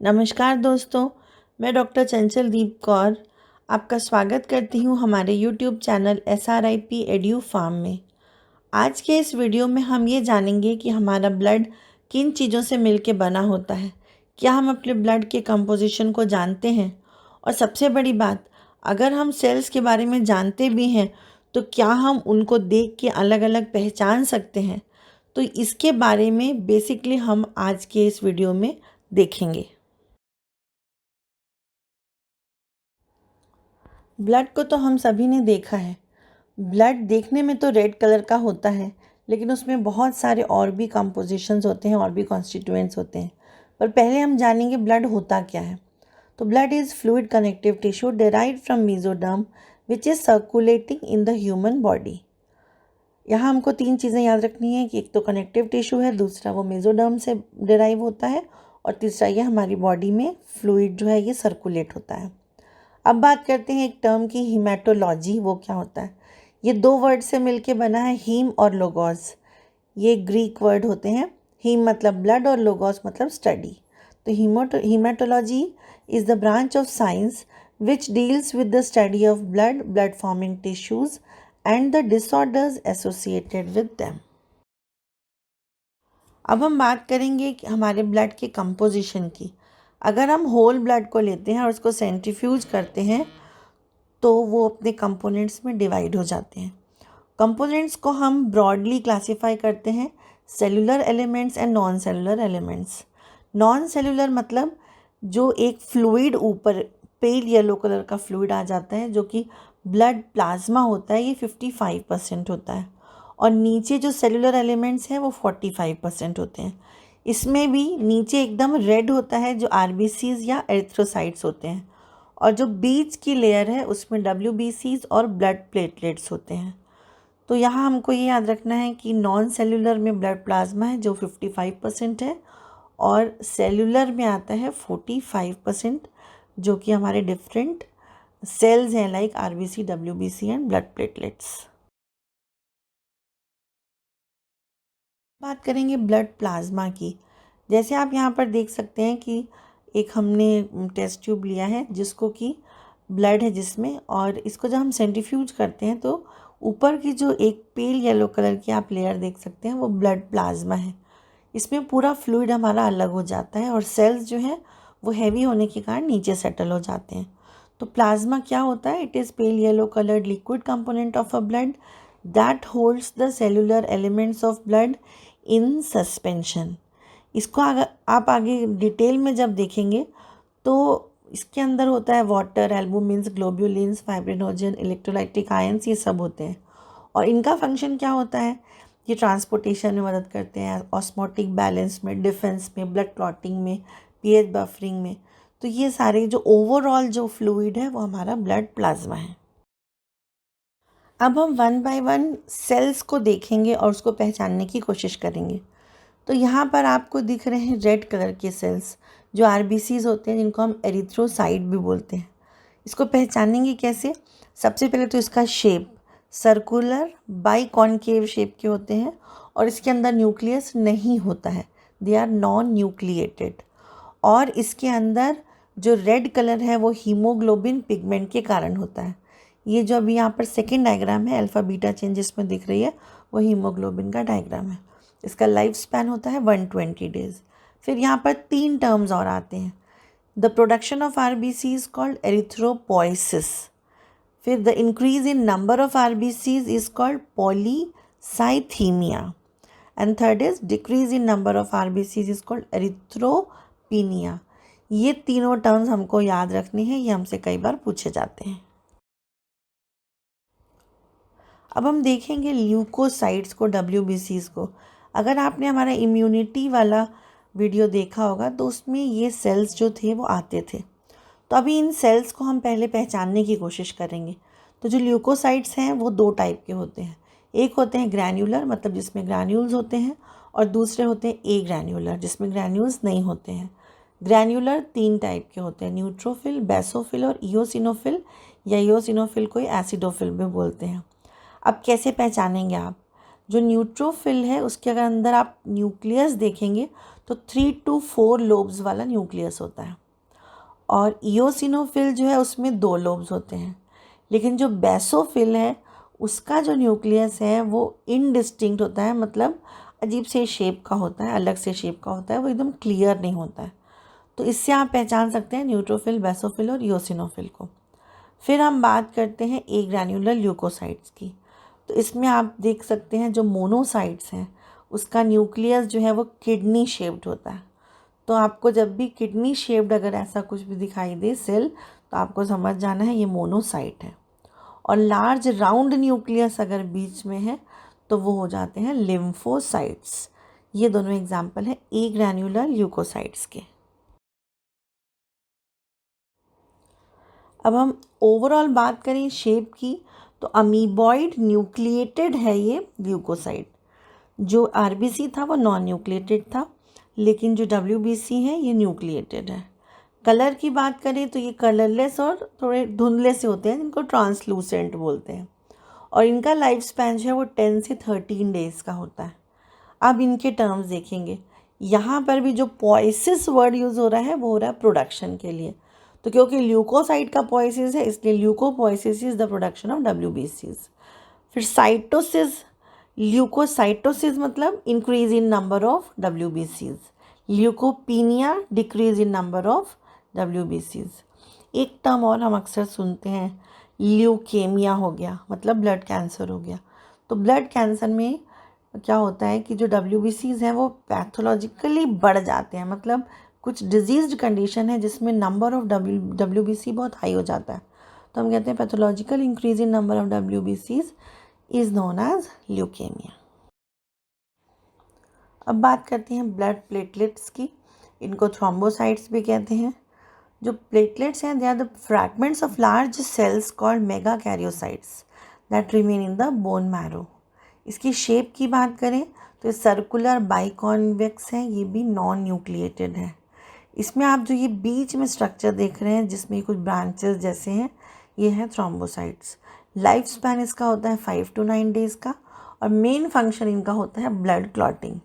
नमस्कार दोस्तों, मैं डॉक्टर चंचलदीप कौर आपका स्वागत करती हूँ हमारे YouTube channel SRIP Edu Farm में। आज के इस वीडियो में हम ये जानेंगे कि हमारा ब्लड किन चीज़ों से मिलके बना होता है। क्या हम अपने ब्लड के कंपोजिशन को जानते हैं? और सबसे बड़ी बात, अगर हम सेल्स के बारे में जानते भी हैं तो क्या हम उनको देख के अलग अलग पहचान सकते हैं? तो इसके बारे में बेसिकली हम आज के इस वीडियो में देखेंगे। ब्लड को तो हम सभी ने देखा है। ब्लड देखने में तो रेड कलर का होता है, लेकिन उसमें बहुत सारे और भी कंपोजिशंस होते हैं और भी कॉन्स्टिट्यूएंट्स होते हैं। पर पहले हम जानेंगे ब्लड होता क्या है। तो blood is fluid connective tissue derived from mesoderm which is circulating in the human body. यहाँ हमको तीन चीज़ें याद रखनी है कि एक तो कनेक्टिव टिश्यू है, दूसरा वो मेसोडर्म से डेराइव होता है, और तीसरा ये हमारी बॉडी में फ्लूइड जो है ये सर्कुलेट होता है। अब बात करते हैं एक टर्म की, हीमेटोलॉजी। वो क्या होता है? ये दो वर्ड से मिलके बना है, हीम और लोगोस। ये ग्रीक वर्ड होते हैं। हीम मतलब ब्लड और लोगोस मतलब स्टडी। तो haematology is the branch of science which deals with the study of blood, blood forming tissues and the disorders associated with them. अब हम बात करेंगे कि हमारे ब्लड के कंपोजिशन की। अगर हम होल ब्लड को लेते हैं और उसको सेंट्रीफ्यूज करते हैं तो वो अपने कंपोनेंट्स में डिवाइड हो जाते हैं। कंपोनेंट्स को हम ब्रॉडली क्लासिफाई करते हैं, cellular elements and non cellular elements. Non cellular मतलब जो एक फ्लूइड ऊपर पेल येलो कलर का फ्लूइड आ जाता है, जो कि ब्लड प्लाज्मा होता है, ये 55% होता है। और नीचे जो सेलुलर एलिमेंट्स हैं वो 45% होते हैं। इसमें भी नीचे एकदम रेड होता है जो आरबीसीज या एरिथ्रोसाइट्स होते हैं, और जो बीच की लेयर है उसमें WBCs और ब्लड प्लेटलेट्स होते हैं। तो यहाँ हमको ये याद रखना है कि नॉन सेलुलर में ब्लड प्लाज्मा है जो 55% है, और सेलुलर में आता है 45%, जो कि हमारे डिफरेंट सेल्स हैं like RBC, WBC and blood platelets. बात करेंगे ब्लड प्लाज्मा की। जैसे आप यहाँ पर देख सकते हैं कि एक हमने टेस्ट ट्यूब लिया है जिसको कि ब्लड है जिसमें, और इसको जब हम सेंट्रीफ्यूज करते हैं तो ऊपर की जो एक पेल येलो कलर की आप लेयर देख सकते हैं वो ब्लड प्लाज्मा है। इसमें पूरा फ्लूइड हमारा अलग हो जाता है और सेल्स जो हैं वो हैवी होने के कारण नीचे सेटल हो जाते हैं। तो प्लाज्मा क्या होता है? It is pale yellow coloured liquid component of a blood that holds the cellular elements of blood in suspension. इसको अगर आप आगे डिटेल में जब देखेंगे तो इसके अंदर होता है वाटर, एल्बुमिन्स, ग्लोब्युलिन्स, फाइब्रिनोजन, इलेक्ट्रोलाइटिक आयंस, ये सब होते हैं। और इनका फंक्शन क्या होता है? ये ट्रांसपोर्टेशन में मदद करते हैं, ऑस्मोटिक बैलेंस में, डिफेंस में, ब्लड क्लॉटिंग में, पीएच बफरिंग में। तो ये सारे जो ओवरऑल जो फ्लूइड है वो हमारा ब्लड प्लाज्मा है। अब हम वन बाय वन सेल्स को देखेंगे और उसको पहचानने की कोशिश करेंगे। तो यहाँ पर आपको दिख रहे हैं रेड कलर के सेल्स जो RBCs होते हैं, जिनको हम एरिथ्रोसाइट भी बोलते हैं। इसको पहचानेंगे कैसे? सबसे पहले तो इसका shape circular by concave shape के होते हैं, और इसके अंदर न्यूक्लियस नहीं होता है, दे आर नॉन न्यूक्लिएटेड। और इसके अंदर जो रेड कलर है वो हीमोग्लोबिन पिगमेंट के कारण होता है। ये जो अभी यहाँ पर सेकेंड डायग्राम है, अल्फ़ा बीटा चेन जिसमें दिख रही है, वो हीमोग्लोबिन का डायग्राम है। इसका लाइफ स्पैन होता है 120 डेज। फिर यहाँ पर तीन टर्म्स और आते हैं। The production of RBC is called erythropoiesis. फिर the increase in number of RBCs is called polycythaemia, and third is decrease in number of RBCs is called erythropenia. ये तीनों टर्म्स हमको याद रखनी है, ये हमसे कई बार पूछे जाते हैं। अब हम देखेंगे ल्यूकोसाइट्स को, WBCs को। अगर आपने हमारा इम्यूनिटी वाला वीडियो देखा होगा तो उसमें ये सेल्स जो थे वो आते थे। तो अभी इन सेल्स को हम पहले पहचानने की कोशिश करेंगे। तो जो ल्यूकोसाइट्स हैं वो दो टाइप के होते हैं। एक होते हैं ग्रैन्युलर, मतलब जिसमें ग्रैन्यूल्स होते हैं, और दूसरे होते हैं ए ग्रैन्युलर, जिसमें ग्रैन्यूल्स नहीं होते हैं। ग्रैन्युलर तीन टाइप के होते हैं, न्यूट्रोफिल, बेसोफिल और इओसिनोफिल, या इओसिनोफिल को एसिडोफिल भी बोलते हैं। अब कैसे पहचानेंगे आप? जो न्यूट्रोफिल है उसके अगर अंदर आप न्यूक्लियस देखेंगे तो 3 to 4 लोब्स वाला न्यूक्लियस होता है, और इओसिनोफिल जो है उसमें 2 लोब्स होते हैं। लेकिन जो बेसोफिल है उसका जो न्यूक्लियस है वो इनडिस्टिंक्ट होता है, मतलब अजीब से शेप का होता है, अलग से शेप का होता है, वो एकदम क्लियर नहीं होता है। तो इससे आप पहचान सकते हैं न्यूट्रोफिल, बेसोफिल और इओसिनोफिल को। फिर हम बात करते हैं ए ग्रैन्युलर ल्यूकोसाइट्स की। तो इसमें आप देख सकते हैं जो मोनोसाइट्स हैं उसका न्यूक्लियस जो है वो किडनी शेप्ड होता है। तो आपको जब भी किडनी शेप्ड अगर ऐसा कुछ भी दिखाई दे सेल, तो आपको समझ जाना है ये मोनोसाइट है। और लार्ज राउंड न्यूक्लियस अगर बीच में है तो वो हो जाते हैं लिम्फोसाइट्स। ये दोनों एग्जाम्पल हैं ए ग्रैन्युलर ल्यूकोसाइट्स के। अब हम ओवरऑल बात करें शेप की, तो अमीबॉइड न्यूक्लिएटेड है ये ल्यूकोसाइट। जो आरबीसी था वो नॉन न्यूक्लिएटेड था, लेकिन जो डब्ल्यूबीसी है ये न्यूक्लिएटेड है। कलर की बात करें तो ये कलरलेस और थोड़े धुंधले से होते हैं, जिनको ट्रांसलूसेंट बोलते हैं। और इनका लाइफ स्पैन जो है वो 10 से 13 डेज़ का होता है। अब इनके टर्म्स देखेंगे, यहाँ पर भी जो पोइसिस वर्ड यूज़ हो रहा है वो हो रहा है प्रोडक्शन के लिए। तो क्योंकि ल्यूकोसाइट का पोइसिस है इसलिए leucopoiesis is the production of डब्ल्यूबीसीज। फिर साइटोसिस, ल्यूकोसाइटोसिस मतलब इंक्रीज इन नंबर ऑफ डब्ल्यूबीसीज। Leucopenia decrease in number of डब्ल्यूबीसीज। एक टर्म और हम अक्सर सुनते हैं, ल्यूकेमिया हो गया, मतलब ब्लड कैंसर हो गया। तो ब्लड कैंसर में क्या होता है कि जो डब्ल्यूबीसीज हैं वो पैथोलॉजिकली बढ़ जाते हैं, मतलब कुछ डिजीज्ड कंडीशन है जिसमें नंबर ऑफ डब्ल्यूबीसी बहुत हाई हो जाता है, तो हम कहते हैं pathological increase in number of डब्ल्यूबीसीज इज नोन एज ल्यूकेमिया। अब बात करते हैं ब्लड प्लेटलेट्स की। इनको थ्रोम्बोसाइट्स भी कहते हैं। जो प्लेटलेट्स हैं they are the fragments of large cells called megakaryocytes that remain in the bone marrow. इसकी शेप की बात करें तो ये सर्कुलर बाइकॉन्वेक्स है, ये भी नॉन न्यूक्लिएटेड है। इसमें आप जो ये बीच में स्ट्रक्चर देख रहे हैं जिसमें कुछ ब्रांचेस जैसे हैं, ये हैं थ्रोम्बोसाइट्स। लाइफ स्पैन इसका होता है 5 to 9 डेज़ का, और मेन फंक्शन इनका होता है ब्लड क्लॉटिंग।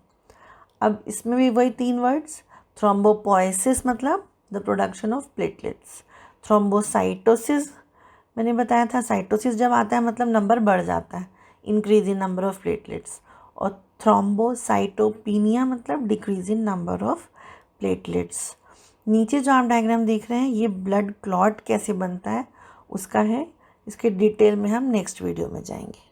अब इसमें भी वही 3 वर्ड्स, थ्रोम्बोपोइसिस मतलब the production of platelets, thrombocytosis मैंने बताया था, साइटोसिस जब आता है मतलब नंबर बढ़ जाता है, increase in number of platelets, और थ्रोम्बोसाइटोपिनिया मतलब decrease in number of platelets. नीचे जो आप डायग्राम देख रहे हैं ये ब्लड क्लॉट कैसे बनता है उसका है, इसके डिटेल में हम नेक्स्ट वीडियो में जाएंगे।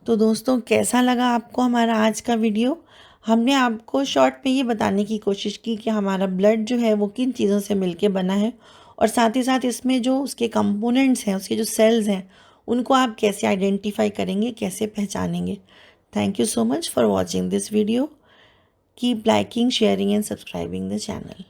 तो दोस्तों कैसा लगा आपको हमारा आज का वीडियो? हमने आपको शॉर्ट में ये बताने की कोशिश की कि हमारा ब्लड जो है वो किन चीज़ों से मिलके बना है, और साथ ही साथ इसमें जो उसके कंपोनेंट्स हैं, उसके जो सेल्स हैं, उनको आप कैसे आइडेंटिफाई करेंगे, कैसे पहचानेंगे। Thank you so much for watching this video. Keep liking, sharing and subscribing the channel.